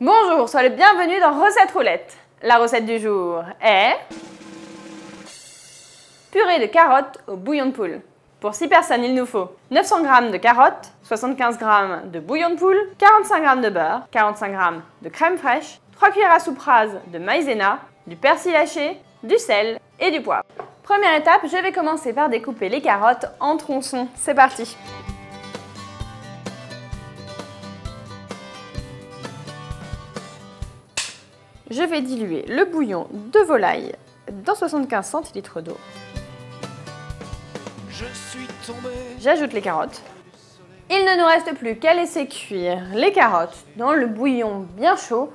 Bonjour, sois le bienvenu dans Recette Roulette. La recette du jour est purée de carottes au bouillon de poule. Pour 6 personnes, il nous faut 900 g de carottes, 75 g de bouillon de poule, 45 g de beurre, 45 g de crème fraîche, 3 cuillères à soupe rase de maïzena, du persil haché, du sel et du poivre. Première étape, je vais commencer par découper les carottes en tronçons. C'est parti! Je vais diluer le bouillon de volaille dans 75 centilitres d'eau. J'ajoute les carottes. Il ne nous reste plus qu'à laisser cuire les carottes dans le bouillon bien chaud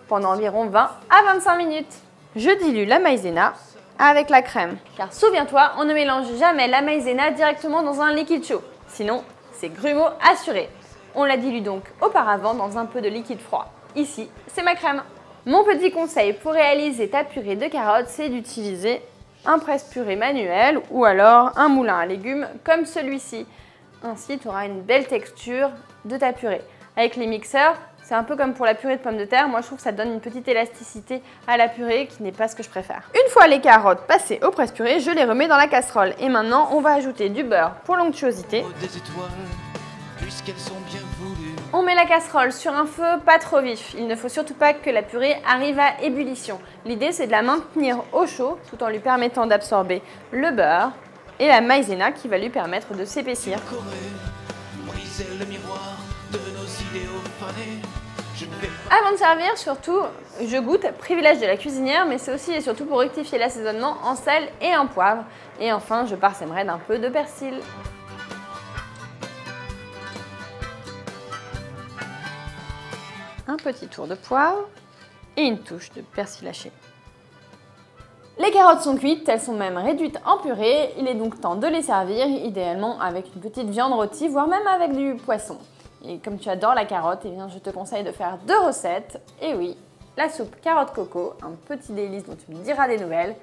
pendant environ 20 à 25 minutes. Je dilue la maïzena avec la crème. Car souviens-toi, on ne mélange jamais la maïzena directement dans un liquide chaud. Sinon, c'est grumeau assuré. On la dilue donc auparavant dans un peu de liquide froid. Ici, c'est ma crème. Mon petit conseil pour réaliser ta purée de carottes, c'est d'utiliser un presse-purée manuel ou alors un moulin à légumes comme celui-ci. Ainsi, tu auras une belle texture de ta purée. Avec les mixeurs, c'est un peu comme pour la purée de pommes de terre. Moi, je trouve que ça donne une petite élasticité à la purée qui n'est pas ce que je préfère. Une fois les carottes passées au presse-purée, je les remets dans la casserole. Et maintenant, on va ajouter du beurre pour l'onctuosité. On met la casserole sur un feu pas trop vif. Il ne faut surtout pas que la purée arrive à ébullition. L'idée, c'est de la maintenir au chaud tout en lui permettant d'absorber le beurre et la maïzena qui va lui permettre de s'épaissir. Avant de servir, surtout, je goûte, privilège de la cuisinière, mais c'est aussi et surtout pour rectifier l'assaisonnement en sel et en poivre. Et enfin, je parsèmerai d'un peu de persil. Un petit tour de poivre et une touche de persil haché. Les carottes sont cuites, elles sont même réduites en purée. Il est donc temps de les servir, idéalement avec une petite viande rôtie, voire même avec du poisson. Et comme tu adores la carotte, eh bien, je te conseille de faire 2 recettes. Et oui, la soupe carotte coco, un petit délice dont tu me diras des nouvelles,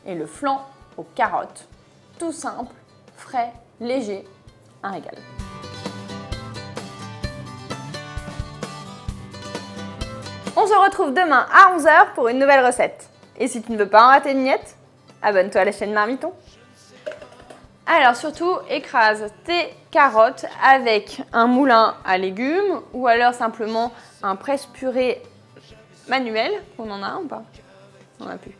et le flan aux carottes. Tout simple, frais, léger, un régal. On se retrouve demain à 11 h pour une nouvelle recette. Et si tu ne veux pas en rater une miette, abonne-toi à la chaîne Marmiton. Alors surtout, écrase tes carottes avec un moulin à légumes ou alors simplement un presse-purée manuel. On en a un ou pas? On n'en a plus.